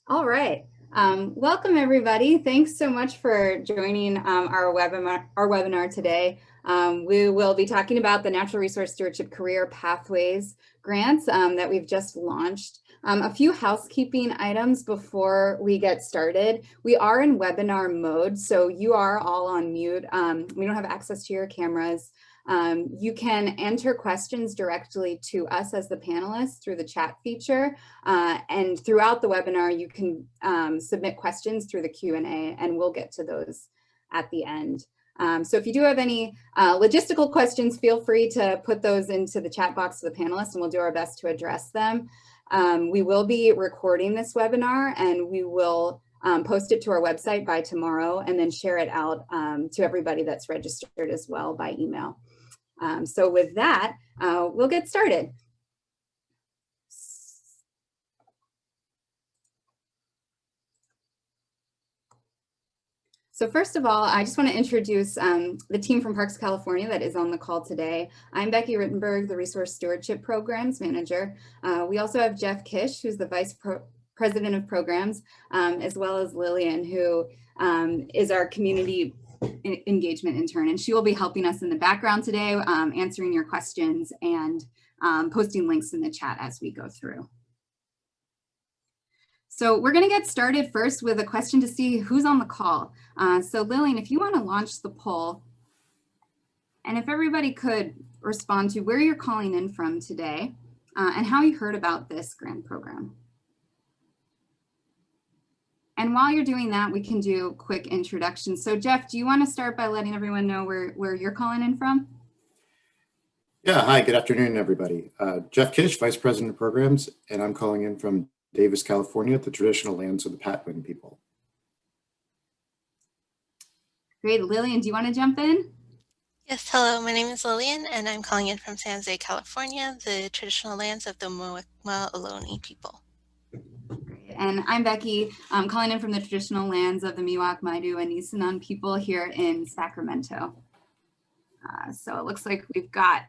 All right. Welcome, everybody. Thanks so much for joining our webinar today. We will be talking about the Natural Resource Stewardship Career Pathways grants that we've just launched. A few housekeeping items before we get started. We are in webinar mode, so you are all on mute. We don't have access to your cameras. You can enter questions directly to us as the panelists through the chat feature, and throughout the webinar you can submit questions through the Q&A, and we'll get to those at the end. So if you do have any logistical questions, feel free to put those into the chat box of the panelists and we'll do our best to address them. We will be recording this webinar and we will post it to our website by tomorrow and then share it out to everybody that's registered as well by email. So with that, we'll get started. So first of all, I just want to introduce the team from Parks California that is on the call today. I'm Becky Rittenburg, the Resource Stewardship Programs Manager. We also have Jeff Kish, who's the Vice President of Programs, as well as Lillian, who is our Community Engagement Intern, and she will be helping us in the background today, answering your questions and posting links in the chat as we go through. So we're going to get started first with a question to see who's on the call. So Lillian, if you want to launch the poll, and if everybody could respond to where you're calling in from today and how you heard about this grant program. And while you're doing that, we can do quick introductions. So Jeff, do you want to start by letting everyone know where you're calling in from? Yeah, hi, good afternoon, everybody. Jeff Kish, Vice President of Programs, and I'm calling in from Davis, California, the traditional lands of the Patwin people. Great. Lillian, do you want to jump in? Yes, hello, my name is Lillian, and I'm calling in from San Jose, California, the traditional lands of the Muwekma Ohlone people. Great. And I'm Becky. I'm calling in from the traditional lands of the Miwok, Maidu, and Nisenan people here in Sacramento. So it looks like we've got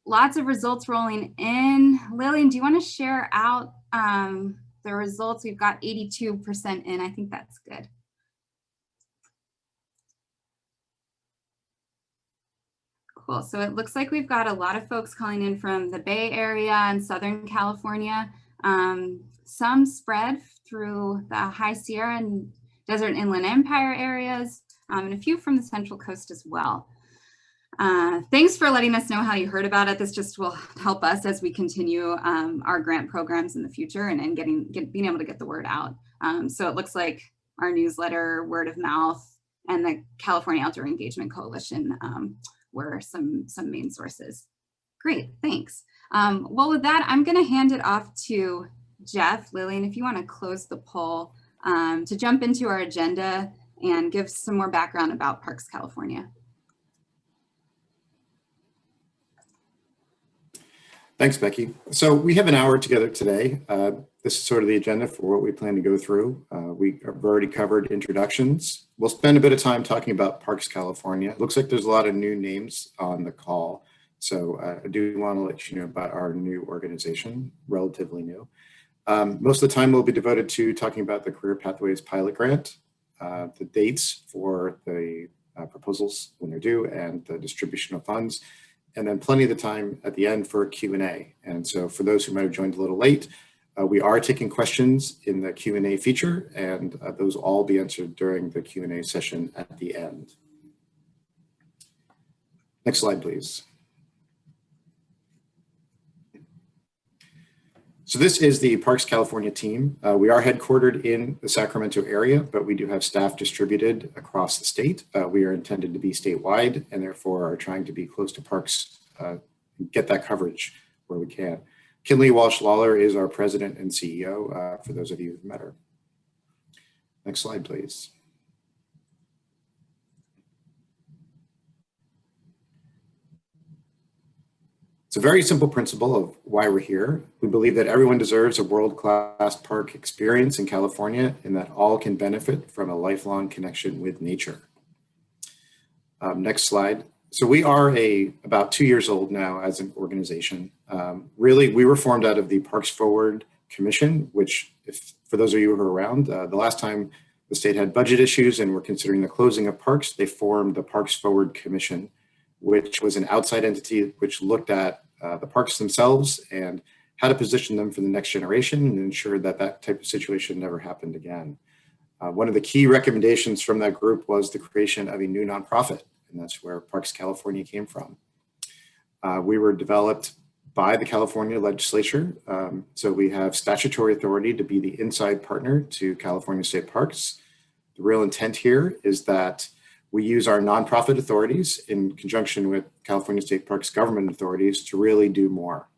lots of results rolling in. Lillian, do you want to share out the results? We've got 82% in. I think that's good. Cool. So it looks like we've got a lot of folks calling in from the Bay Area and Southern California. Some spread through the High Sierra and Desert Inland Empire areas, and a few from the Central Coast as well. Thanks for letting us know how you heard about it. This just will help us as we continue our grant programs in the future and being able to get the word out. So it looks like our newsletter, word of mouth, and the California Outdoor Engagement Coalition were some main sources. Great, thanks. Well, with that, I'm going to hand it off to Jeff. Lillian, if you want to close the poll to jump into our agenda and give some more background about Parks California. Thanks, Becky. So we have an hour together today. This is sort of the agenda for what we plan to go through. We have already covered introductions. We'll spend a bit of time talking about Parks California. It looks like there's a lot of new names on the call. So I do want to let you know about our new organization, relatively new. Most of the time will be devoted to talking about the Career Pathways Pilot Grant, the dates for the proposals when they're due, and the distribution of funds. And then plenty of the time at the end for Q&A. And so for those who might have joined a little late, we are taking questions in the Q&A feature, and those will all be answered during the Q&A session at the end. Next slide, please. So this is the Parks California team. We are headquartered in the Sacramento area, but we do have staff distributed across the state. We are intended to be statewide and therefore are trying to be close to parks, get that coverage where we can. Kinley Walsh-Lawler is our president and CEO, for those of you who've met her. Next slide, please. It's a very simple principle of why we're here. We believe that everyone deserves a world-class park experience in California and that all can benefit from a lifelong connection with nature. Next slide. So we are about 2 years old now as an organization. Really, we were formed out of the Parks Forward Commission, which, if for those of you who are around, the last time the state had budget issues and were considering the closing of parks, they formed the Parks Forward Commission, which was an outside entity which looked at the parks themselves and how to position them for the next generation and ensure that that type of situation never happened again. One of the key recommendations from that group was the creation of a new nonprofit, and that's where Parks California came from. We were developed by the California legislature. So we have statutory authority to be the inside partner to California State Parks. The real intent here is that we use our nonprofit authorities in conjunction with California State Parks government authorities to really do more.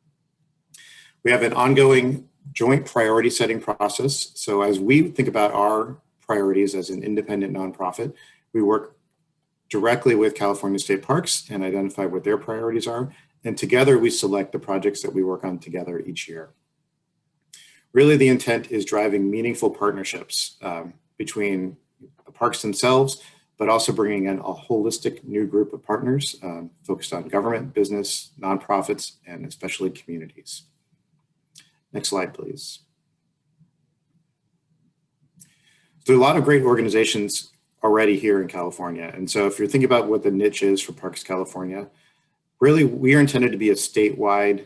We have an ongoing joint priority setting process. So as we think about our priorities as an independent nonprofit, we work directly with California State Parks and identify what their priorities are. And together we select the projects that we work on together each year. Really, the intent is driving meaningful partnerships between the parks themselves, but also bringing in a holistic new group of partners focused on government, business, nonprofits, and especially communities. Next slide, please. So there are a lot of great organizations already here in California. And so if you're thinking about what the niche is for Parks California, really we are intended to be a statewide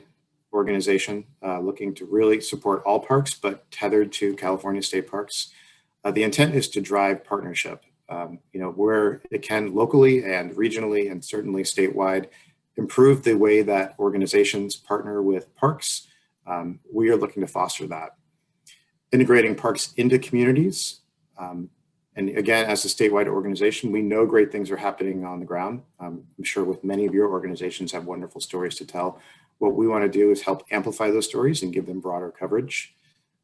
organization looking to really support all parks, but tethered to California State Parks. The intent is to drive partnership, where it can locally and regionally and certainly statewide improve the way that organizations partner with parks. We are looking to foster that. Integrating parks into communities. And again, as a statewide organization, we know great things are happening on the ground. I'm sure with many of your organizations have wonderful stories to tell. What we want to do is help amplify those stories and give them broader coverage.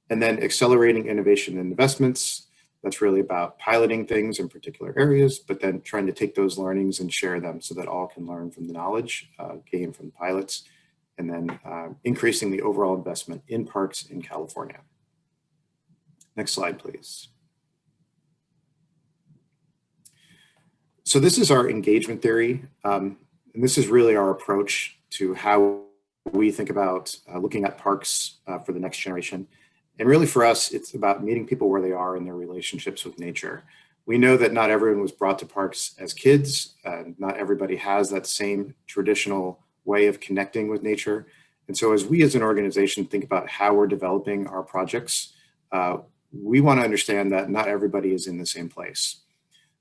And then accelerating innovation and investments. That's really about piloting things in particular areas, but then trying to take those learnings and share them so that all can learn from the knowledge gained from the pilots, and then increasing the overall investment in parks in California. Next slide, please. So this is our engagement theory, and this is really our approach to how we think about looking at parks for the next generation. And really for us, it's about meeting people where they are in their relationships with nature. We know that not everyone was brought to parks as kids, not everybody has that same traditional way of connecting with nature. And so as we as an organization think about how we're developing our projects, we want to understand that not everybody is in the same place.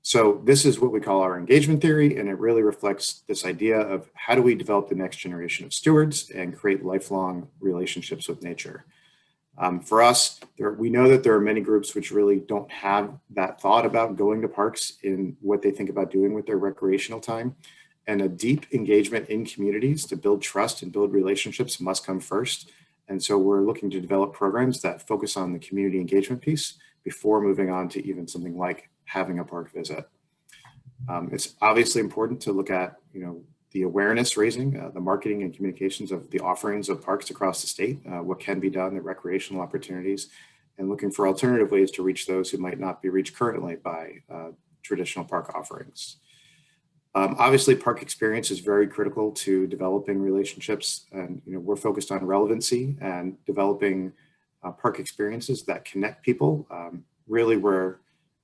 So this is what we call our engagement theory, and it really reflects this idea of how do we develop the next generation of stewards and create lifelong relationships with nature. For us, we know that there are many groups which really don't have that thought about going to parks in what they think about doing with their recreational time. And a deep engagement in communities to build trust and build relationships must come first. And so we're looking to develop programs that focus on the community engagement piece before moving on to even something like having a park visit. It's obviously important to look at, the awareness raising, the marketing and communications of the offerings of parks across the state, what can be done, the recreational opportunities, and looking for alternative ways to reach those who might not be reached currently by traditional park offerings. Obviously, park experience is very critical to developing relationships, and we're focused on relevancy and developing park experiences that connect people. Really, we're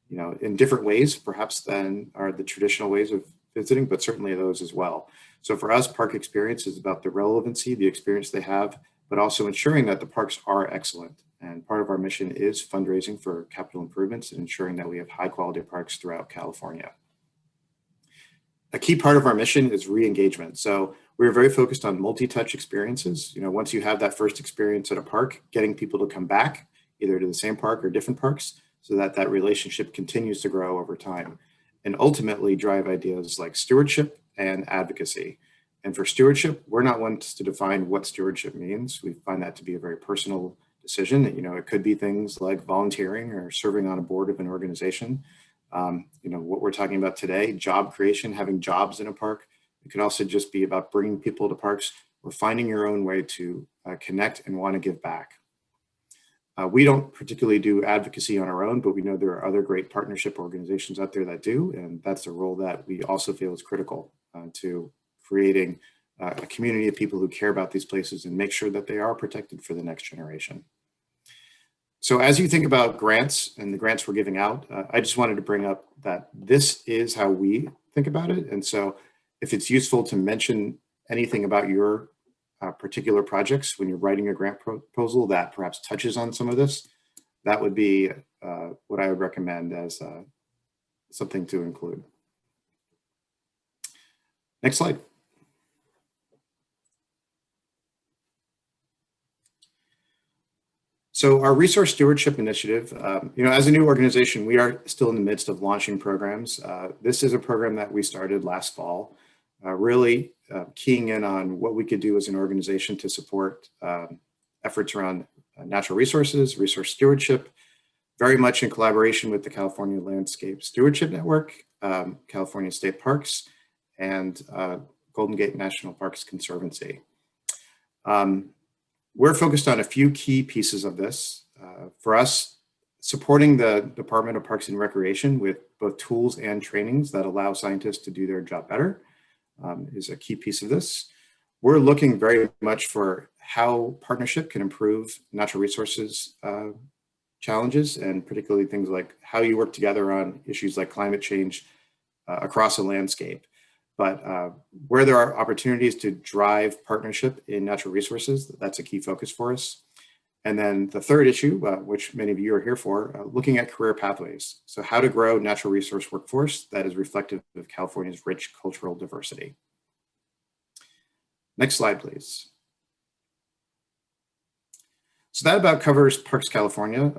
in different ways, perhaps than are the traditional ways of visiting, but certainly those as well. So for us, park experience is about the relevancy, the experience they have, but also ensuring that the parks are excellent. And part of our mission is fundraising for capital improvements and ensuring that we have high quality parks throughout California. A key part of our mission is re-engagement. So we're very focused on multi-touch experiences. Once you have that first experience at a park, getting people to come back either to the same park or different parks, so that that relationship continues to grow over time and ultimately drive ideas like stewardship and advocacy. And for stewardship, we're not ones to define what stewardship means. We find that to be a very personal decision. It could be things like volunteering or serving on a board of an organization. What we're talking about today, job creation, having jobs in a park. It could also just be about bringing people to parks or finding your own way to connect and want to give back. We don't particularly do advocacy on our own, but we know there are other great partnership organizations out there that do, and that's a role that we also feel is critical to creating a community of people who care about these places and make sure that they are protected for the next generation. So as you think about grants and the grants we're giving out, I just wanted to bring up that this is how we think about it. And so if it's useful to mention anything about your particular projects when you're writing a grant proposal that perhaps touches on some of this, that would be what I would recommend as something to include. Next slide. So our resource stewardship initiative, as a new organization, we are still in the midst of launching programs. This is a program that we started last fall, really keying in on what we could do as an organization to support efforts around natural resources, resource stewardship, very much in collaboration with the California Landscape Stewardship Network, California State Parks, and Golden Gate National Parks Conservancy. We're focused on a few key pieces of this. For us, supporting the Department of Parks and Recreation with both tools and trainings that allow scientists to do their job better is a key piece of this. We're looking very much for how partnership can improve natural resources challenges, and particularly things like how you work together on issues like climate change across a landscape. But where there are opportunities to drive partnership in natural resources, that's a key focus for us. And then the third issue, which many of you are here for, looking at career pathways. So how to grow natural resource workforce that is reflective of California's rich cultural diversity. Next slide, please. So that about covers Parks California.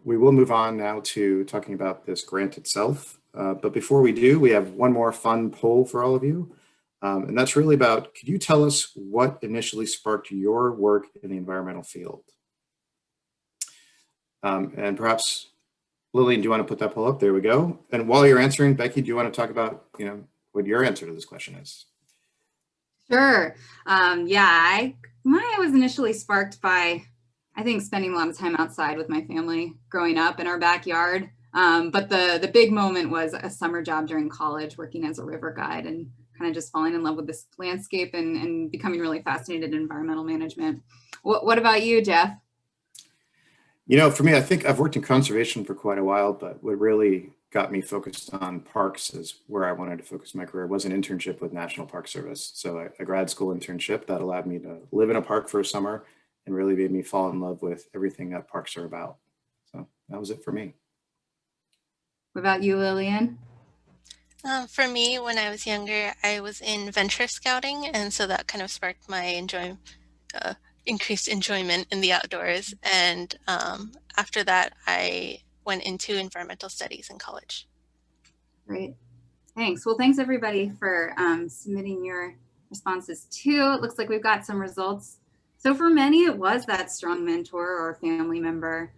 We will move on now to talking about this grant itself. But before we do, we have one more fun poll for all of you. And that's really about, could you tell us what initially sparked your work in the environmental field? And perhaps, Lillian, do you want to put that poll up? There we go. And while you're answering, Becky, do you want to talk about, what your answer to this question is? Sure. I was initially sparked by, I think, spending a lot of time outside with my family growing up in our backyard. But the big moment was a summer job during college, working as a river guide and kind of just falling in love with this landscape and becoming really fascinated in environmental management. What about you, Jeff? For me, I think I've worked in conservation for quite a while, but what really got me focused on parks is where I wanted to focus my career was an internship with National Park Service. So a grad school internship that allowed me to live in a park for a summer and really made me fall in love with everything that parks are about. So that was it for me. What about you, Lillian? For me, when I was younger, I was in venture scouting, and so that kind of sparked my increased enjoyment in the outdoors. And after that, I went into environmental studies in college. Great. Thanks. Well, thanks everybody for submitting your responses too. It looks like we've got some results. So for many, it was that strong mentor or family member,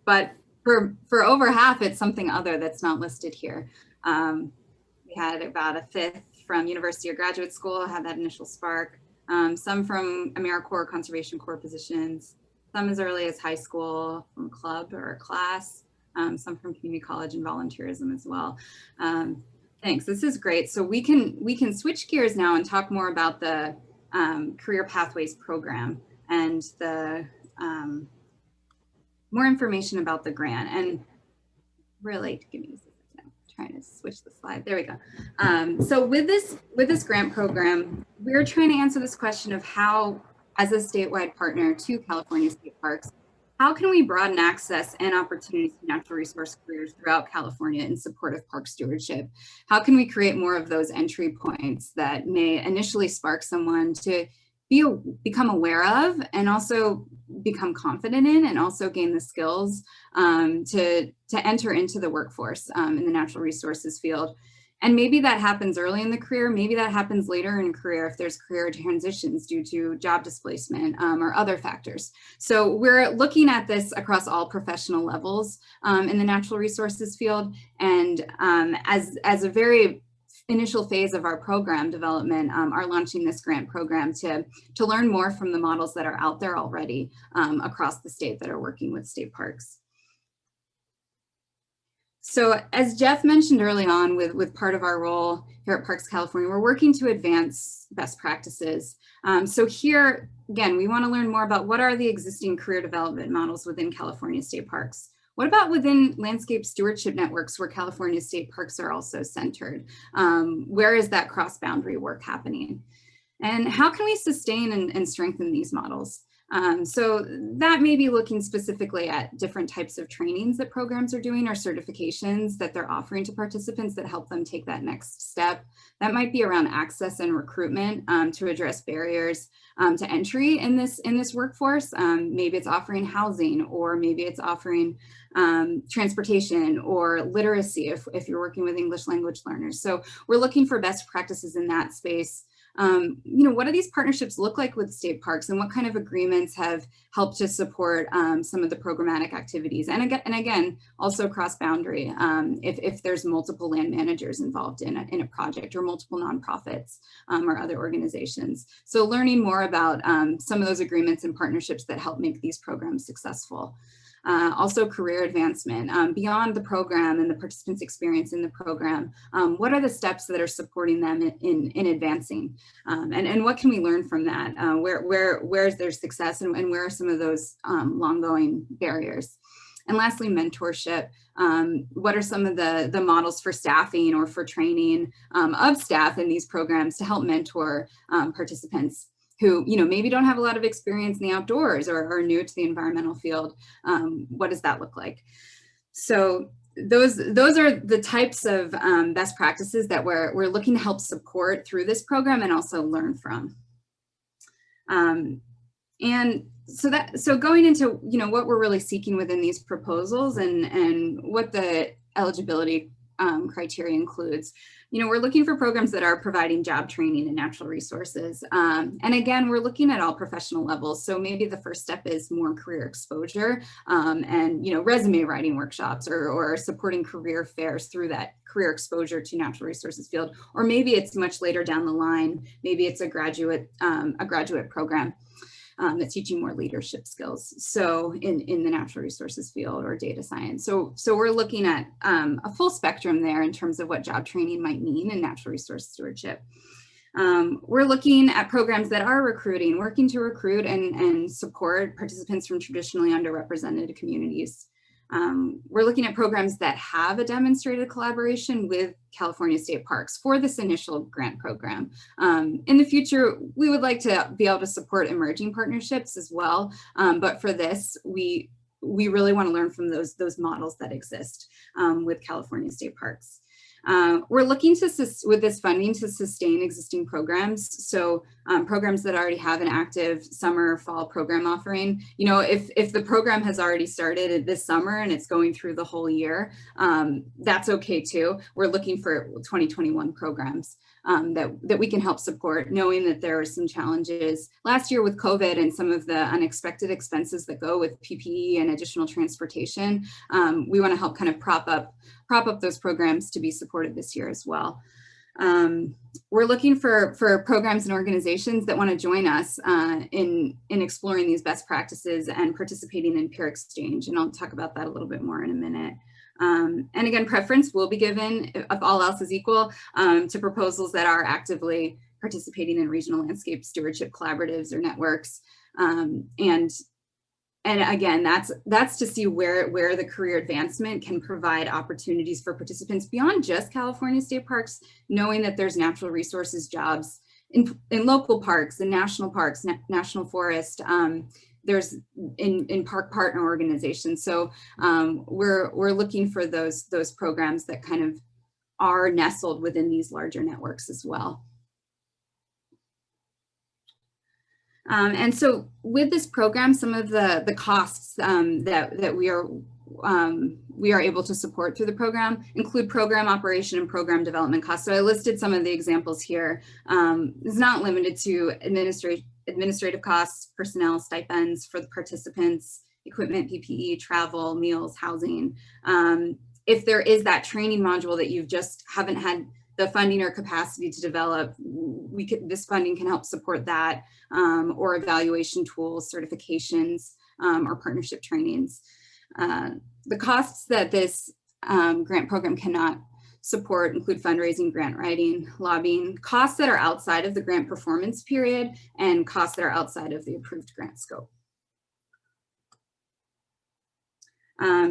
but for over half, it's something other that's not listed here. We had about a fifth from university or graduate school, had that initial spark. Some from AmeriCorps Conservation Corps positions, some as early as high school from club or class, some from community college and volunteerism as well. Thanks, this is great. So we can switch gears now and talk more about the Career Pathways program and the more information about the grant. And really, give me a second, I'm trying to switch the slide. There we go. So with this grant program, we're trying to answer this question of how, as a statewide partner to California State Parks, how can we broaden access and opportunities to natural resource careers throughout California in support of park stewardship? How can we create more of those entry points that may initially spark someone to become aware of and also become confident in, and also gain the skills to enter into the workforce in the natural resources field? And maybe that happens early in the career, maybe that happens later in a career if there's career transitions due to job displacement or other factors. So we're looking at this across all professional levels in the natural resources field. And as a very initial phase of our program development, are launching this grant program to learn more from the models that are out there already across the state that are working with state parks. So as Jeff mentioned early on with part of our role here at Parks California, we're working to advance best practices. So here, again, we want to learn more about what are the existing career development models within California state parks. What about within landscape stewardship networks where California state parks are also centered? Where is that cross-boundary work happening? And how can we sustain and strengthen these models? So that may be looking specifically at different types of trainings that programs are doing or certifications that they're offering to participants that help them take that next step. That might be around access and recruitment to address barriers to entry in this workforce. Maybe it's offering housing, or maybe it's offering transportation or literacy if you're working with English language learners. So we're looking for best practices in that space. What do these partnerships look like with state parks, and what kind of agreements have helped to support some of the programmatic activities? And again, also cross-boundary, if there's multiple land managers involved in a project, or multiple nonprofits or other organizations. So learning more about some of those agreements and partnerships that help make these programs successful. Also career advancement beyond the program and the participants' experience in the program. What are the steps that are supporting them in advancing? And what can we learn from that? Where is their success, and where are some of those long-going barriers? And lastly, mentorship. What are some of the models for staffing or for training of staff in these programs to help mentor participants who maybe don't have a lot of experience in the outdoors or are new to the environmental field? What does that look like? So those are the types of best practices that we're looking to help support through this program and also learn from. And so going into what we're really seeking within these proposals and what the eligibility criteria includes. We're looking for programs that are providing job training and natural resources. And again, we're looking at all professional levels. So maybe the first step is more career exposure and resume writing workshops or supporting career fairs through that career exposure to natural resources field. Or maybe it's much later down the line. Maybe it's a graduate program that's teaching more leadership skills. So in the natural resources field or data science. So we're looking at a full spectrum there in terms of what job training might mean in natural resource stewardship. We're looking at programs that are working to recruit and support participants from traditionally underrepresented communities. We're looking at programs that have a demonstrated collaboration with California state parks for this initial grant program. In the future, we would like to be able to support emerging partnerships as well. But for this, we really want to learn from those models that exist with California state parks. We're looking with this funding to sustain existing programs. So programs that already have an active summer or fall program offering. If the program has already started this summer and it's going through the whole year, that's okay too. We're looking for 2021 programs that we can help support, knowing that there are some challenges last year with COVID and some of the unexpected expenses that go with PPE and additional transportation. We want to help kind of prop up those programs to be supported this year as well. We're looking for programs and organizations that want to join us in exploring these best practices and participating in peer exchange. And I'll talk about that a little bit more in a minute. And again, preference will be given, if all else is equal, to proposals that are actively participating in regional landscape stewardship collaboratives or networks. And again, that's to see where the career advancement can provide opportunities for participants beyond just California state parks, knowing that there's natural resources jobs in local parks and national parks, national forest. There's in park partner organizations. So we're looking for those programs that kind of are nestled within these larger networks as well. And so with this program, some of the costs that we are able to support through the program include program operation and program development costs. So I listed some of the examples here. It's not limited to administrative costs, personnel stipends for the participants, equipment, PPE, travel, meals, housing. If there is that training module that you just haven't had the funding or capacity to develop, this funding can help support that, or evaluation tools, certifications, or partnership trainings. The costs that this grant program cannot support include fundraising, grant writing, lobbying, costs that are outside of the grant performance period, and costs that are outside of the approved grant scope.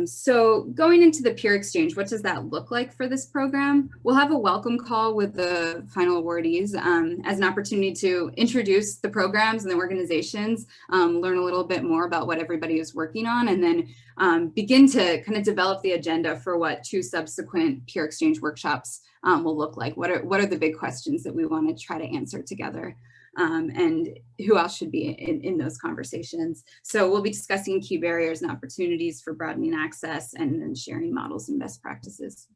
So going into the peer exchange, what does that look like for this program? We'll have a welcome call with the final awardees as an opportunity to introduce the programs and the organizations, learn a little bit more about what everybody is working on, and then begin to kind of develop the agenda for what 2 subsequent peer exchange workshops will look like. What are the big questions that we want to try to answer together? And who else should be in those conversations. So we'll be discussing key barriers and opportunities for broadening access and then sharing models and best practices.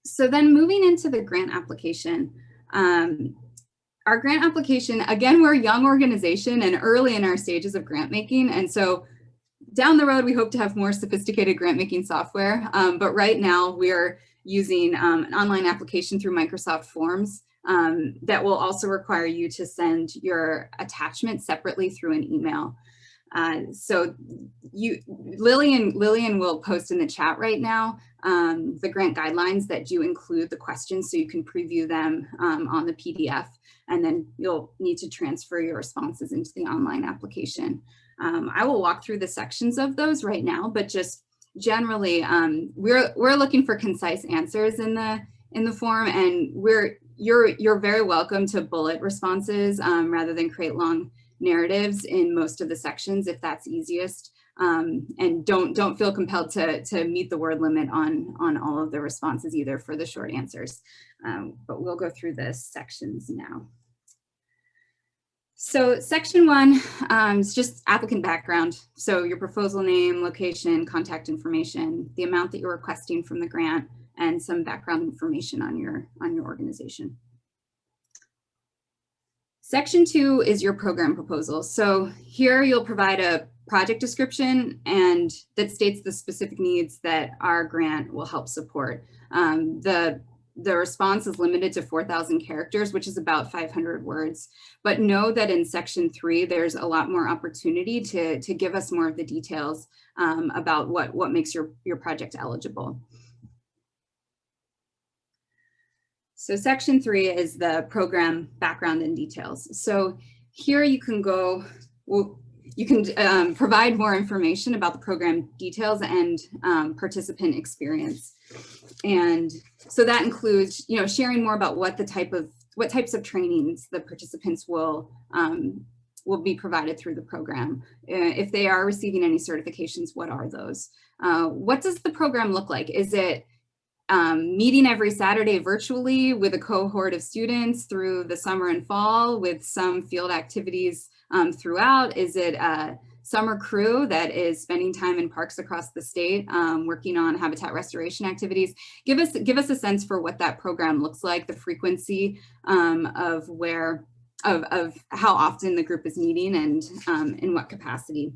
So then moving into the grant application. Our grant application, again, we're a young organization and early in our stages of grant making. And so down the road, we hope to have more sophisticated grant making software. But right now we are using an online application through Microsoft Forms. That will also require you to send your attachment separately through an email. So Lillian will post in the chat right now the grant guidelines that do include the questions, so you can preview them on the PDF, and then you'll need to transfer your responses into the online application. I will walk through the sections of those right now, but just generally, we're looking for concise answers in the form, and you're very welcome to bullet responses rather than create long narratives in most of the sections if that's easiest. And don't feel compelled to meet the word limit on all of the responses either for the short answers. But we'll go through the sections now. So section 1 is just applicant background. So your proposal name, location, contact information, the amount that you're requesting from the grant, and some background information on your organization. Section 2 is your program proposal. So here you'll provide a project description and that states the specific needs that our grant will help support. The response is limited to 4,000 characters, which is about 500 words. But know that in section 3, there's a lot more opportunity to give us more of the details about what makes your project eligible. So section 3 is the program background and details. So here you can go, you can provide more information about the program details and participant experience. And so that includes, sharing more about what types of trainings the participants will be provided through the program. If they are receiving any certifications, what are those? What does the program look like? Is it meeting every Saturday virtually with a cohort of students through the summer and fall with some field activities throughout? Is it a summer crew that is spending time in parks across the state working on habitat restoration activities? Give us a sense for what that program looks like, the frequency of how often the group is meeting and in what capacity.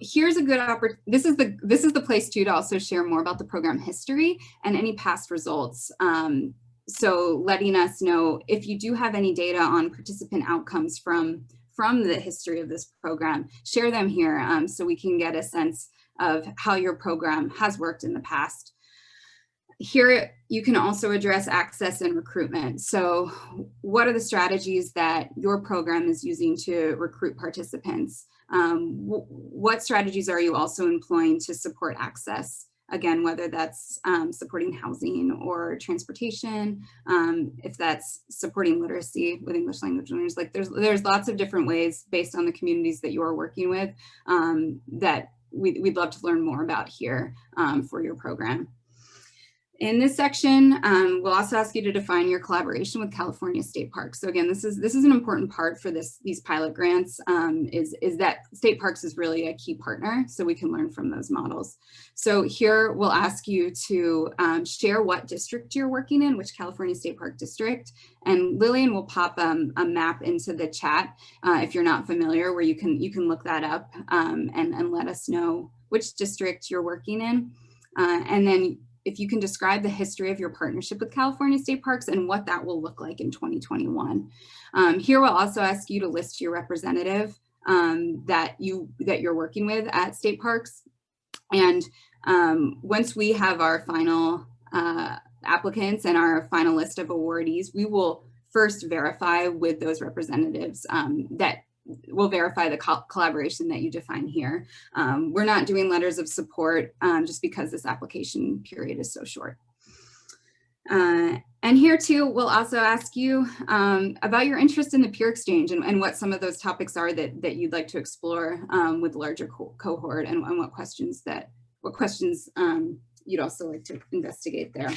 Here's a good opportunity. This is the place too to also share more about the program history and any past results. So letting us know if you do have any data on participant outcomes from the history of this program, share them here so we can get a sense of how your program has worked in the past. Here, you can also address access and recruitment. So what are the strategies that your program is using to recruit participants? What strategies are you also employing to support access? Again, whether that's supporting housing or transportation, if that's supporting literacy with English language learners, like there's lots of different ways based on the communities that you are working with that we'd love to learn more about here for your program. In this section, we'll also ask you to define your collaboration with California State Parks. So again, this is an important part for these pilot grants, is that State Parks is really a key partner, so we can learn from those models. So here we'll ask you to share what district you're working in, which California State Park district, and Lillian will pop a map into the chat if you're not familiar, where you can look that up and let us know which district you're working in, and then if you can describe the history of your partnership with California State Parks and what that will look like in 2021. Here we'll also ask you to list your representative that you're working with at State Parks. And once we have our final applicants and our final list of awardees, we will first verify with those representatives that will verify the collaboration that you define here. We're not doing letters of support just because this application period is so short. And here too, we'll also ask you about your interest in the peer exchange and what some of those topics are that you'd like to explore with the larger cohort, and what questions you'd also like to investigate there.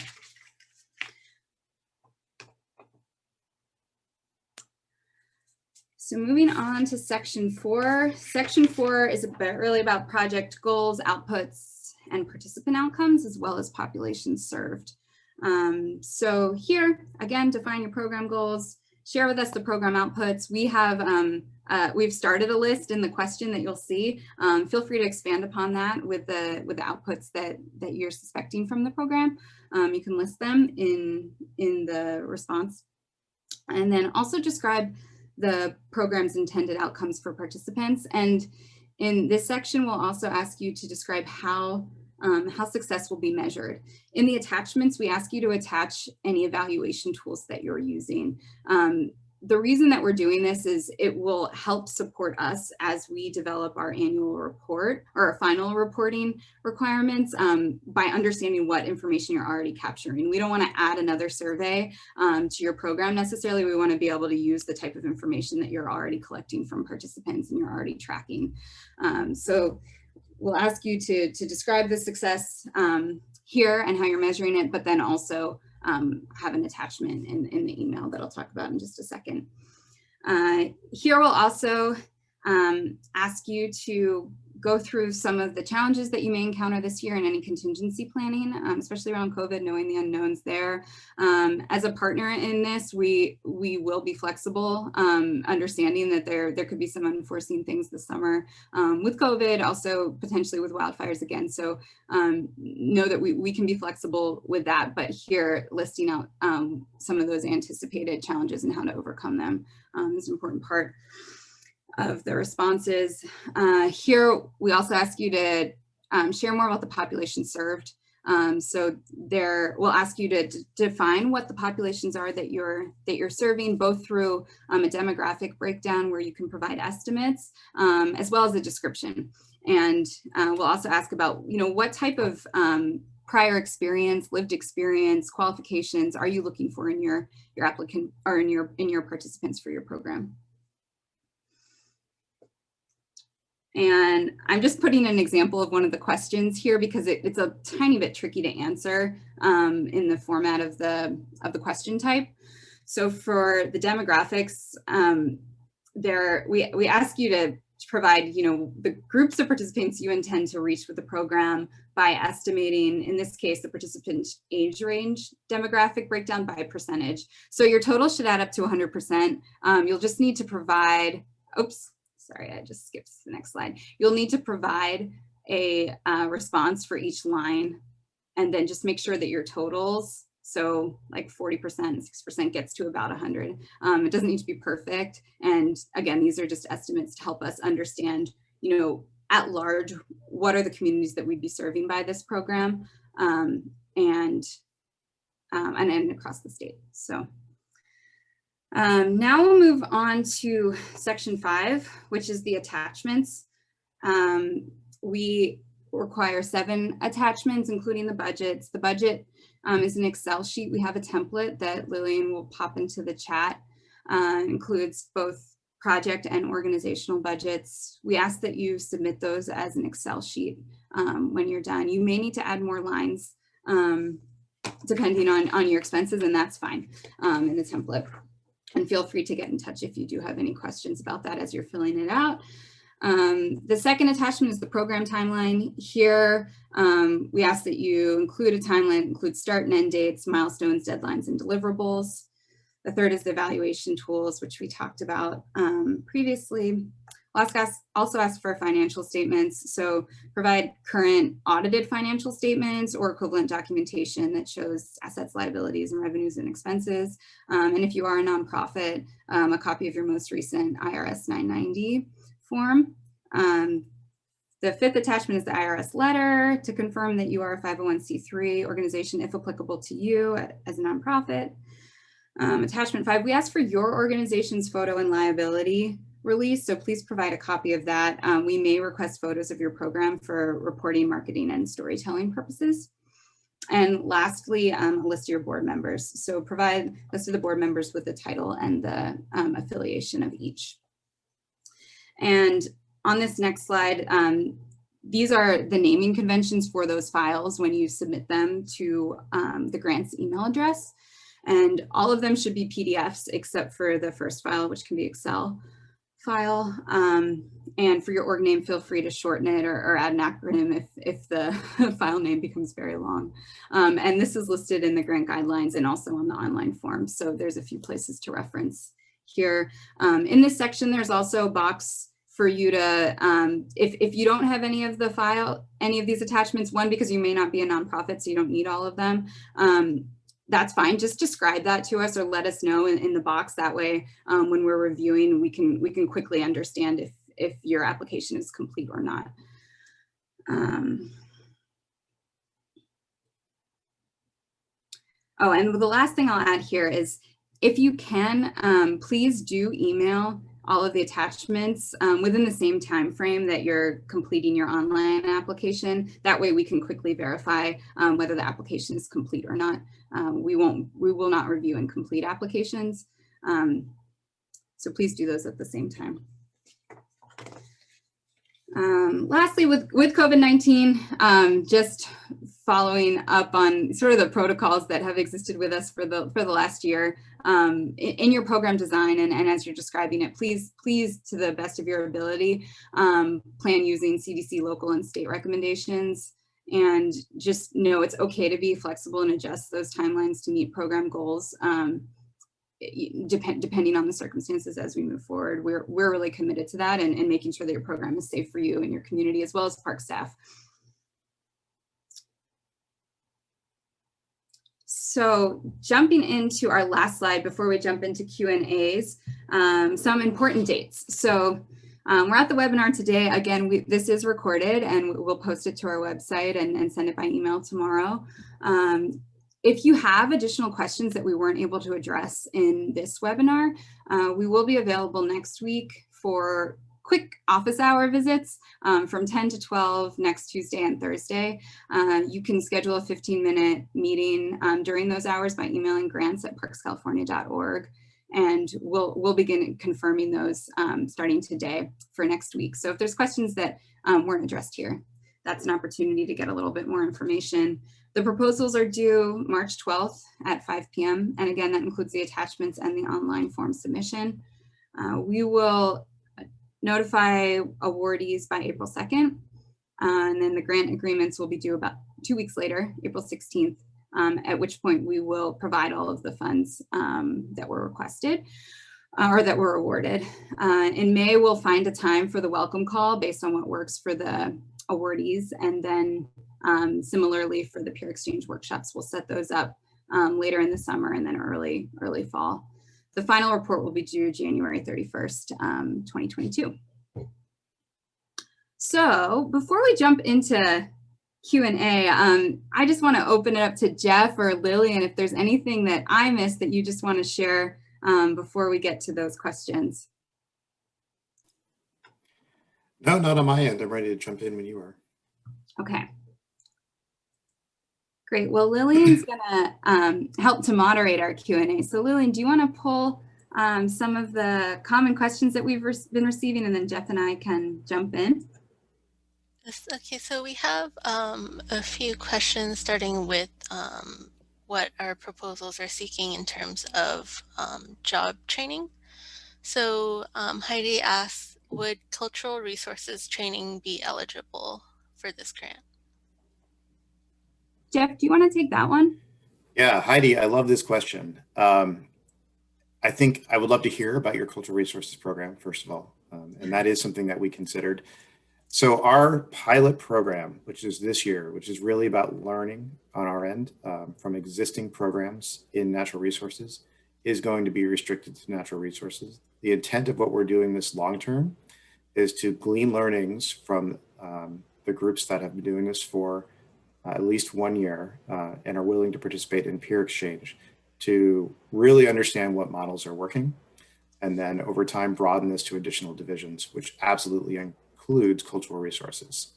So moving on to section 4. Section 4 is really about project goals, outputs, and participant outcomes, as well as populations served. So here, again, define your program goals, share with us the program outputs. We have, we've started a list in the question that you'll see. Feel free to expand upon that with the outputs that you're suspecting from the program. You can list them in the response. And then also describe the program's intended outcomes for participants. And in this section, we'll also ask you to describe how success will be measured. In the attachments, we ask you to attach any evaluation tools that you're using. The reason that we're doing this is it will help support us as we develop our annual report or our final reporting requirements by understanding what information you're already capturing. We don't want to add another survey to your program necessarily. We want to be able to use the type of information that you're already collecting from participants and you're already tracking. So we'll ask you to describe the success here and how you're measuring it, but then also have an attachment in the email that I'll talk about in just a second. Here we'll also ask you to go through some of the challenges that you may encounter this year in any contingency planning, especially around COVID, knowing the unknowns there. As a partner in this, we will be flexible, understanding that there could be some unforeseen things this summer with COVID, also potentially with wildfires again. So know that we can be flexible with that, but here listing out some of those anticipated challenges and how to overcome them is an important part of the responses. Here, we also ask you to share more about the population served. So there, we'll ask you to define what the populations are that you're serving, both through a demographic breakdown where you can provide estimates, as well as a description. And we'll also ask about, what type of prior experience, lived experience, qualifications are you looking for in your applicant or in your participants for your program. And I'm just putting an example of one of the questions here because it's a tiny bit tricky to answer in the format of the question type. So for the demographics, we ask you to provide, the groups of participants you intend to reach with the program by estimating, in this case, the participant age range demographic breakdown by percentage. So your total should add up to 100%. You'll just need to provide, oops. Sorry, I just skipped to the next slide. You'll need to provide a response for each line and then just make sure that your totals, so like 40%, 6% gets to about 100. It doesn't need to be perfect. And again, these are just estimates to help us understand, at large, what are the communities that we'd be serving by this program and across the state. So. Now we'll move on to section 5, which is the attachments. We require 7 attachments, including the budgets. The budget is an Excel sheet. We have a template that Lillian will pop into the chat. Includes both project and organizational budgets. We ask that you submit those as an Excel sheet when you're done. You may need to add more lines depending on your expenses, and that's fine in the template. And feel free to get in touch if you do have any questions about that as you're filling it out. The second attachment is the program timeline. Here, we ask that you include a timeline, include start and end dates, milestones, deadlines, and deliverables. The third is the evaluation tools, which we talked about previously. We'll also ask for financial statements. So provide current audited financial statements or equivalent documentation that shows assets, liabilities, and revenues and expenses. And if you are a nonprofit, a copy of your most recent IRS 990 form. The fifth attachment is the IRS letter to confirm that you are a 501c3 organization, if applicable to you as a nonprofit. Attachment 5, we ask for your organization's photo and liability release, so please provide a copy of that. We may request photos of your program for reporting, marketing, and storytelling purposes. And lastly, a list of your board members. So provide a list of the board members with the title and the affiliation of each. And on this next slide, these are the naming conventions for those files when you submit them to the grant's email address. And all of them should be PDFs except for the first file, which can be Excel file. And for your org name, feel free to shorten it or add an acronym if the file name becomes very long. And this is listed in the grant guidelines and also on the online form. So there's a few places to reference here. In this section, there's also a box for you to, if you don't have any of these attachments, one, because you may not be a nonprofit, so you don't need all of them. That's fine. Just describe that to us or let us know in the box. That way, when we're reviewing, we can quickly understand if your application is complete or not. Oh, and the last thing I'll add here is, if you can, please do email all of the attachments within the same time frame that you're completing your online application. That way we can quickly verify whether the application is complete or not. We will not review incomplete applications. So please do those at the same time. Lastly, with COVID-19, just following up on sort of the protocols that have existed with us for the last year, in your program design and as you're describing it, please, to the best of your ability, plan using CDC local and state recommendations, and just know it's okay to be flexible and adjust those timelines to meet program goals. Depending on the circumstances as we move forward. We're really committed to that and making sure that your program is safe for you and your community, as well as park staff. So jumping into our last slide before we jump into Q&As, some important dates. So we're at the webinar today. Again, this is recorded and we'll post it to our website and send it by email tomorrow. If you have additional questions that we weren't able to address in this webinar, we will be available next week for quick office hour visits from 10 to 12 next Tuesday and Thursday. You can schedule a 15-minute meeting during those hours by emailing grants@parkscalifornia.org. And we'll begin confirming those starting today for next week. So if there's questions that weren't addressed here, that's an opportunity to get a little bit more information. The proposals are due March 12th at 5 p.m. And again, that includes the attachments and the online form submission. We will notify awardees by April 2nd. And then the grant agreements will be due about 2 weeks later, April 16th, at which point we will provide all of the funds that were requested or that were awarded. In May, we'll find a time for the welcome call based on what works for the awardees. And then similarly for the peer exchange workshops, we'll set those up later in the summer and then early fall. The final report will be due January 31st, 2022. So before we jump into Q&A, I just want to open it up to Jeff or Lillian if there's anything that I missed that you just want to share before we get to those questions. No, not on my end. I'm ready to jump in when you are. Okay. Great. Well, Lillian's going to help to moderate our Q&A. So Lillian, do you want to pull some of the common questions that we've been receiving, and then Jeff and I can jump in? Yes, okay, so we have a few questions starting with what our proposals are seeking in terms of job training. So Heidi asks, would cultural resources training be eligible for this grant? Jeff, do you want to take that one? Yeah, Heidi, I love this question. I think I would love to hear about your cultural resources program, first of all, and that is something that we considered. So our pilot program, which is this year, which is really about learning on our end from existing programs in natural resources, is going to be restricted to natural resources. The intent of what we're doing this long term is to glean learnings from the groups that have been doing this for at least 1 year and are willing to participate in peer exchange to really understand what models are working, and then over time broaden this to additional divisions, which absolutely includes cultural resources.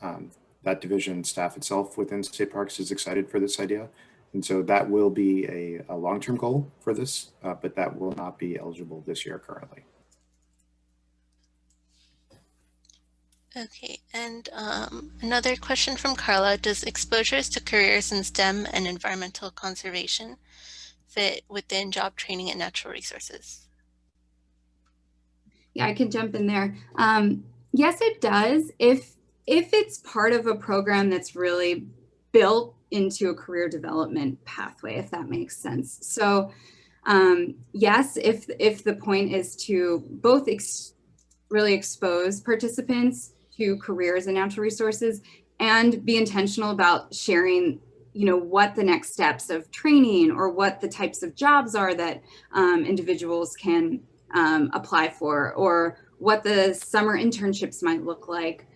That division staff itself within state parks is excited for this idea. And so that will be a long-term goal for this, but that will not be eligible this year currently. Okay, and another question from Carla: does exposures to careers in STEM and environmental conservation fit within job training and natural resources? Yeah, I can jump in there. Yes, it does. If it's part of a program that's really built into a career development pathway, if that makes sense. So yes, if the point is to both really expose participants to careers in natural resources and be intentional about sharing, what the next steps of training or what the types of jobs are that individuals can apply for, or what the summer internships might look like,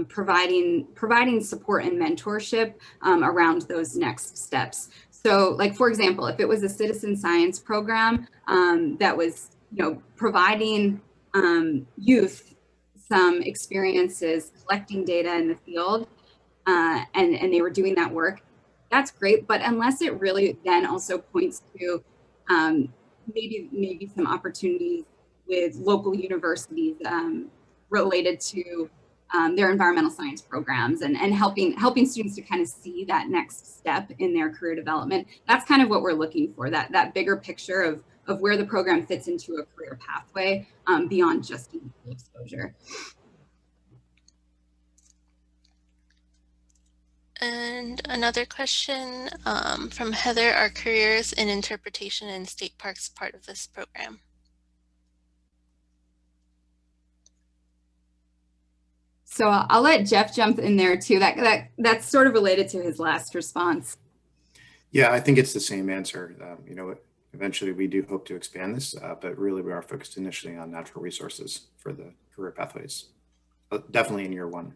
providing support and mentorship around those next steps. So, like, for example, if it was a citizen science program that was, providing youth some experiences collecting data in the field, and they were doing that work, that's great. But unless it really then also points to maybe some opportunities with local universities related to their environmental science programs and helping students to kind of see that next step in their career development, that's kind of what we're looking for, that bigger picture of where the program fits into a career pathway beyond just exposure. And another question from Heather: are careers in interpretation in state parks part of this program? So I'll let Jeff jump in there too. That's sort of related to his last response. Yeah, I think it's the same answer. Eventually we do hope to expand this, but really we are focused initially on natural resources for the career pathways, definitely in year 1.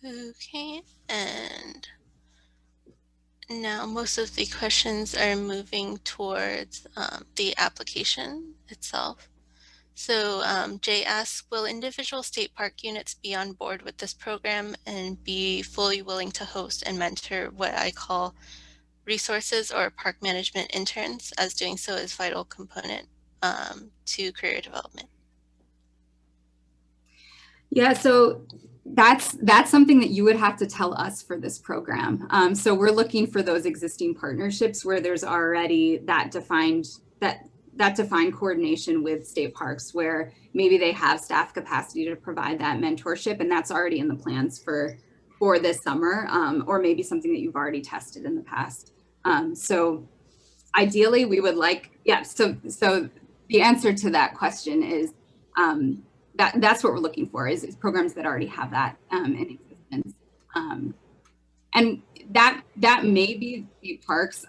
Okay, and now most of the questions are moving towards the application itself. So Jay asks, will individual state park units be on board with this program and be fully willing to host and mentor what I call resources or park management interns, as doing so is vital component to career development? Yeah, so that's something that you would have to tell us for this program. So we're looking for those existing partnerships where there's already that defined coordination with state parks, where maybe they have staff capacity to provide that mentorship, and that's already in the plans for this summer, or maybe something that you've already tested in the past. So ideally we would like, yeah, so the answer to that question is that's what we're looking for, is programs that already have that in existence. And that may be state parks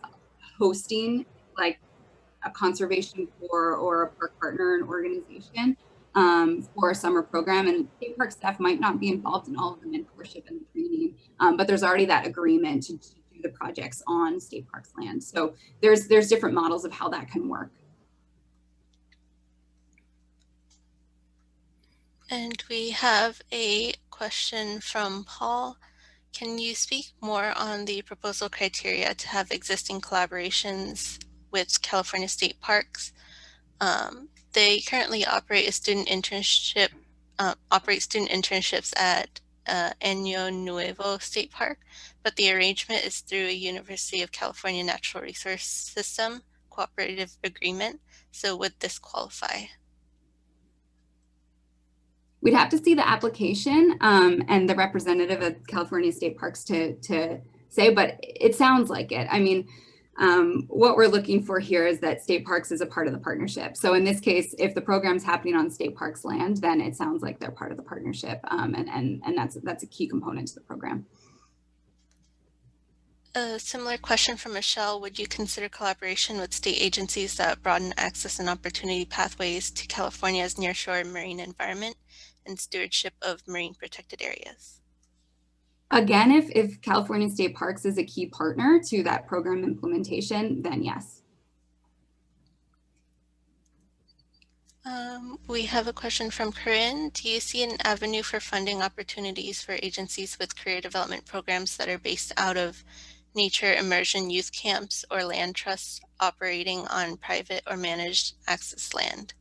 hosting like a conservation corps or a park partner and organization for a summer program, and state park staff might not be involved in all of the mentorship and the training, but there's already that agreement to do the projects on state parks land. So there's different models of how that can work. And we have a question from Paul. Can you speak more on the proposal criteria to have existing collaborations with California state parks? They currently operate student internships at Año Nuevo State Park, but the arrangement is through a University of California Natural Resource System cooperative agreement. So would this qualify? We'd have to see the application and the representative of California State Parks to say, but it sounds like it. I mean, what we're looking for here is that state parks is a part of the partnership. So in this case, if the program's happening on state parks land, then it sounds like they're part of the partnership, and that's a key component to the program. A similar question from Michelle: would you consider collaboration with state agencies that broaden access and opportunity pathways to California's nearshore marine environment and stewardship of marine protected areas? Again, if California State Parks is a key partner to that program implementation, then yes. We have a question from Corinne. Do you see an avenue for funding opportunities for agencies with career development programs that are based out of nature immersion youth camps or land trusts operating on private or managed access land?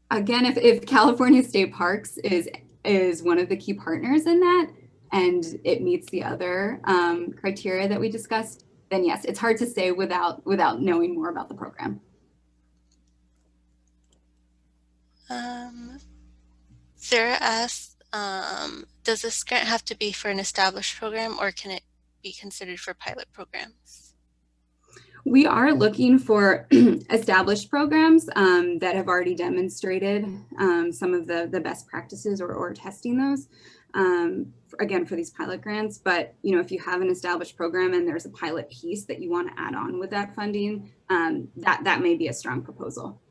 Again, if California State Parks is one of the key partners in that, and it meets the other criteria that we discussed, then yes, it's hard to say without knowing more about the program. Sarah asks, does this grant have to be for an established program, or can it be considered for pilot programs? We are looking for established programs that have already demonstrated some of the best practices or testing those, again, for these pilot grants. But, you know, if you have an established program and there's a pilot piece that you want to add on with that funding, that may be a strong proposal.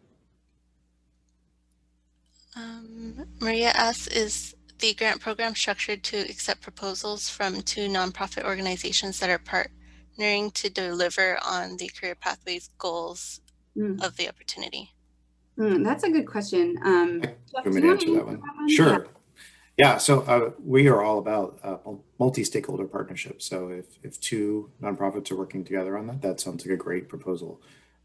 Maria asks, is the grant program structured to accept proposals from 2 nonprofit organizations that are partnering to deliver on the career pathways goals of the opportunity? That's a good question. Jeff, do you want to answer that one? Sure. Yeah, so we are all about multi-stakeholder partnerships. So if 2 nonprofits are working together on that, that sounds like a great proposal.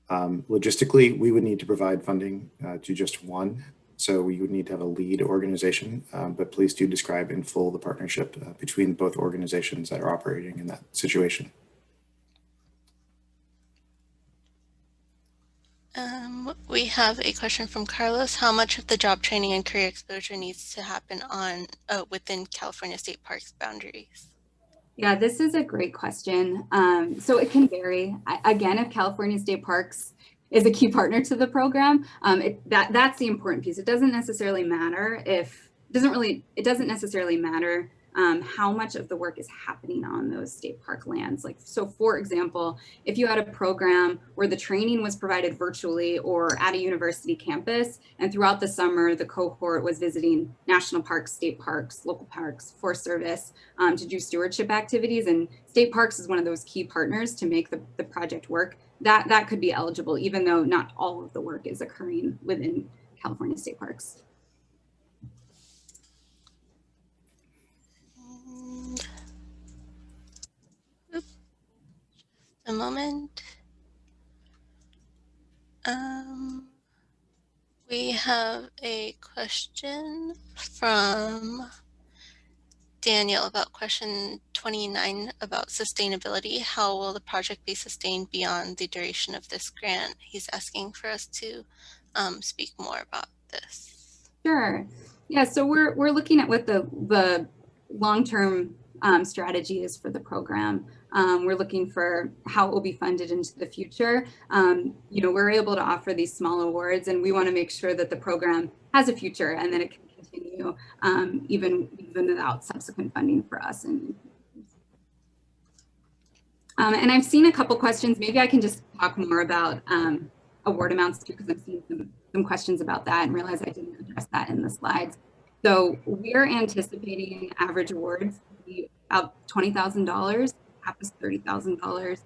Logistically, we would need to provide funding to just one. So we would need to have a lead organization, but please do describe in full the partnership between both organizations that are operating in that situation. We have a question from Carlos. How much of the job training and career exposure needs to happen within California State Parks boundaries? Yeah, this is a great question. So it can vary. Again, if California State Parks is a key partner to the program, that's the important piece. It doesn't necessarily matter how much of the work is happening on those state park lands. Like, so for example, if you had a program where the training was provided virtually or at a university campus, and throughout the summer, the cohort was visiting national parks, state parks, local parks, Forest Service to do stewardship activities, and state parks is one of those key partners to make the project work, that could be eligible, even though not all of the work is occurring within California State Parks. A moment. We have a question from Daniel about question 29 about sustainability. How will the project be sustained beyond the duration of this grant? He's asking for us to speak more about this. Sure. Yeah, so we're looking at what the long-term strategy is for the program. We're looking for how it will be funded into the future. You know, we're able to offer these small awards, and we want to make sure that the program has a future and that it can continue even without subsequent funding for us. And I've seen a couple questions. Maybe I can just talk more about award amounts too, because I've seen some questions about that and realize I didn't address that in the slides. So we're anticipating average awards to be about $20,000, half is $30,000.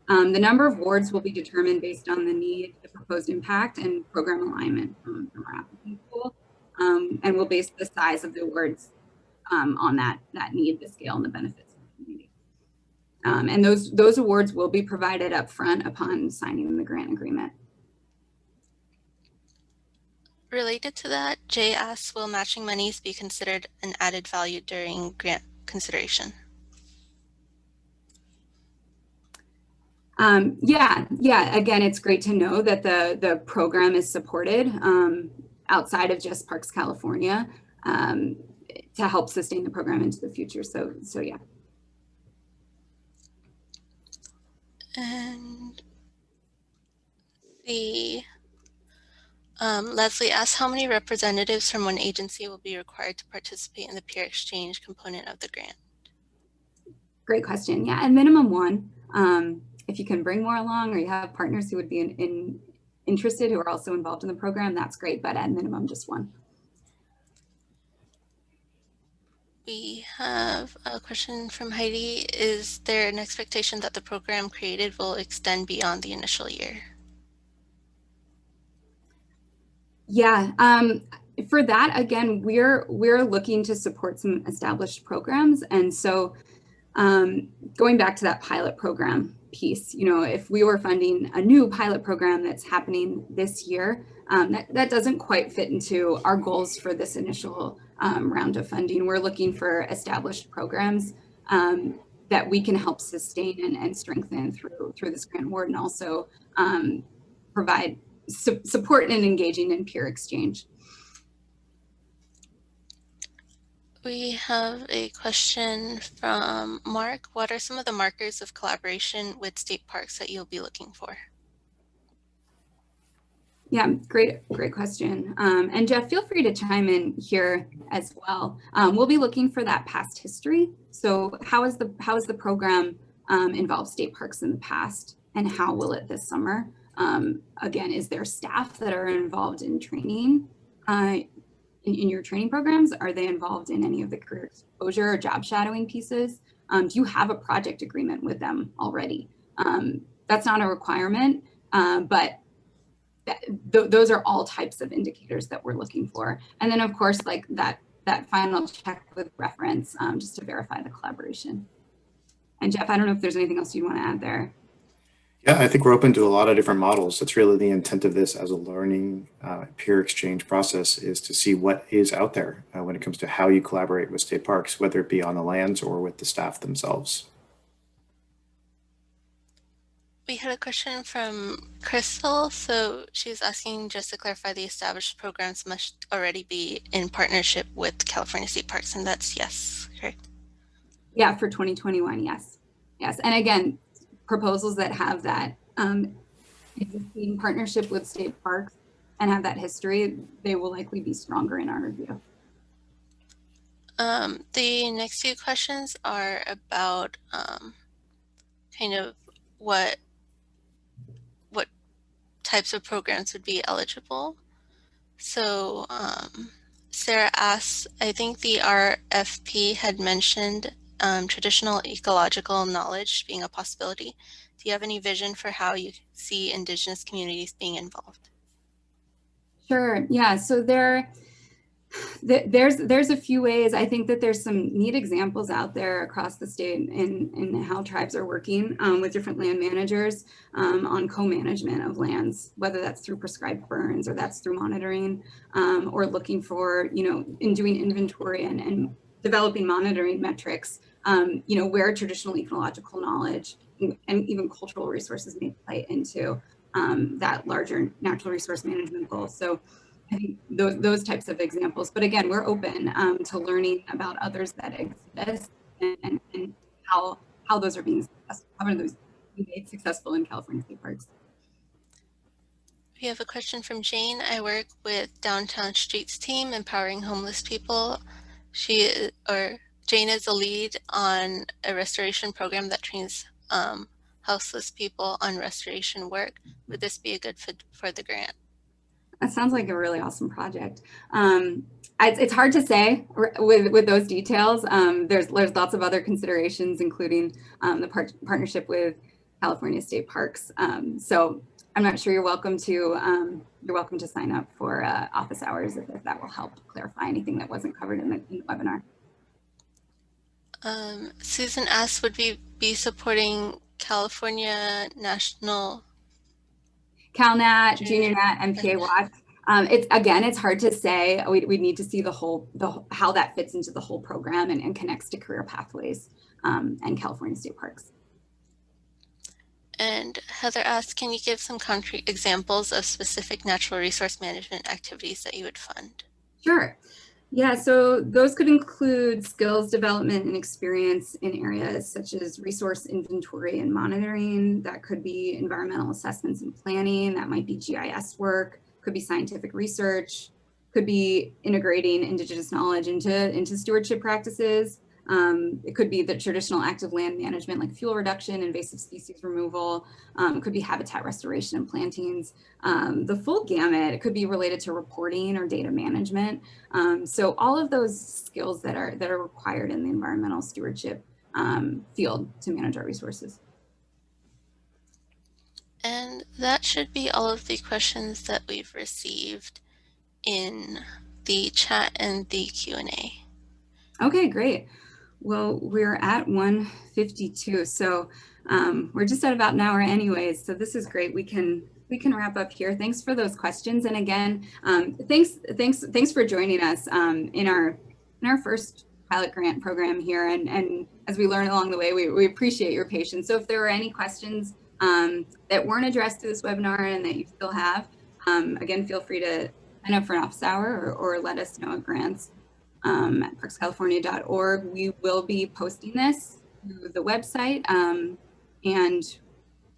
The number of awards will be determined based on the need, the proposed impact, and program alignment from our applicant pool. And we'll base the size of the awards on that need, the scale, and the benefits of the community. And those awards will be provided up front upon signing the grant agreement. Related to that, Jay asks, will matching monies be considered an added value during grant consideration? Yeah. Again, it's great to know that the program is supported outside of just Parks California to help sustain the program into the future. So yeah. And Leslie asks, how many representatives from one agency will be required to participate in the peer exchange component of the grant? Great question. Yeah, at minimum one. If you can bring more along, or you have partners who would be interested who are also involved in the program, that's great, but at minimum, just one. We have a question from Heidi. Is there an expectation that the program created will extend beyond the initial year? Yeah, for that, again, we're looking to support some established programs. And so going back to that pilot program piece, you know, if we were funding a new pilot program that's happening this year, that doesn't quite fit into our goals for this initial round of funding. We're looking for established programs that we can help sustain and strengthen through this grant award, and also provide support and engaging in peer exchange. We have a question from Mark. What are some of the markers of collaboration with state parks that you'll be looking for? Yeah, great question. And Jeff, feel free to chime in here as well. We'll be looking for that past history. So how is the program involved state parks in the past, and how will it this summer? Again, is there staff that are involved in training in your training programs? Are they involved in any of the career exposure or job shadowing pieces? Do you have a project agreement with them already? That's not a requirement, but those are all types of indicators that we're looking for. And then of course, like that final check with reference, just to verify the collaboration. And Jeff, I don't know if there's anything else you want to add there. Yeah, I think we're open to a lot of different models. That's really the intent of this as a learning peer exchange process, is to see what is out there when it comes to how you collaborate with state parks, whether it be on the lands or with the staff themselves. We had a question from Crystal. So she's asking, just to clarify, the established programs must already be in partnership with California State Parks, and that's yes, correct? Yeah, for 2021, yes. Yes, and again, proposals that have that existing partnership with state parks and have that history, they will likely be stronger in our review. The next few questions are about kind of what types of programs would be eligible. So Sarah asks, I think the RFP had mentioned traditional ecological knowledge being a possibility. Do you have any vision for how you see Indigenous communities being involved? Sure, yeah, so there's a few ways. I think that there's some neat examples out there across the state in how tribes are working with different land managers on co-management of lands, whether that's through prescribed burns or that's through monitoring, or looking for, you know, in doing inventory and developing monitoring metrics, you know, where traditional ecological knowledge and even cultural resources may play into that larger natural resource management goal. So I think those types of examples, but again, we're open to learning about others that exist and how those are being successful, how are those being made successful in California state parks. We have a question from Jane. I work with Downtown Streets team, empowering homeless people. Jane is a lead on a restoration program that trains houseless people on restoration work. Would this be a good fit for the grant? That sounds like a really awesome project. It's hard to say with those details. There's lots of other considerations, including the partnership with California State Parks. So I'm not sure. You're welcome to sign up for office hours if that will help clarify anything that wasn't covered in the webinar. Susan asks, would we be supporting California National CalNat, JuniorNat, MPA Watch. It's hard to say. We need to see how that fits into the whole program and connects to career pathways and California State Parks. And Heather asks, can you give some concrete examples of specific natural resource management activities that you would fund? Sure. Yeah, so those could include skills development and experience in areas such as resource inventory and monitoring. That could be environmental assessments and planning. That might be GIS work, could be scientific research, could be integrating Indigenous knowledge into stewardship practices. It could be the traditional active land management like fuel reduction, invasive species removal, could be habitat restoration and plantings, the full gamut. It could be related to reporting or data management. So all of those skills that are required in the environmental stewardship field to manage our resources. And that should be all of the questions that we've received in the chat and the Q&A. Okay, great. Well, we're at 1:52, so we're just at about an hour anyways. So this is great. We can wrap up here. Thanks for those questions, and again, thanks for joining us in our first pilot grant program here. And as we learn along the way, we appreciate your patience. So if there were any questions that weren't addressed through this webinar and that you still have, again, feel free to sign up for an office hour or let us know at grants at parkscalifornia.org. We will be posting this to the website. And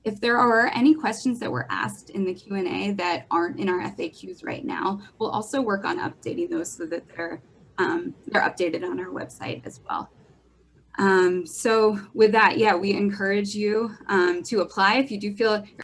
if there are any questions that were asked in the Q&A that aren't in our FAQs right now, we'll also work on updating those so that they're updated on our website as well. So with that, yeah, we encourage you to apply if you do feel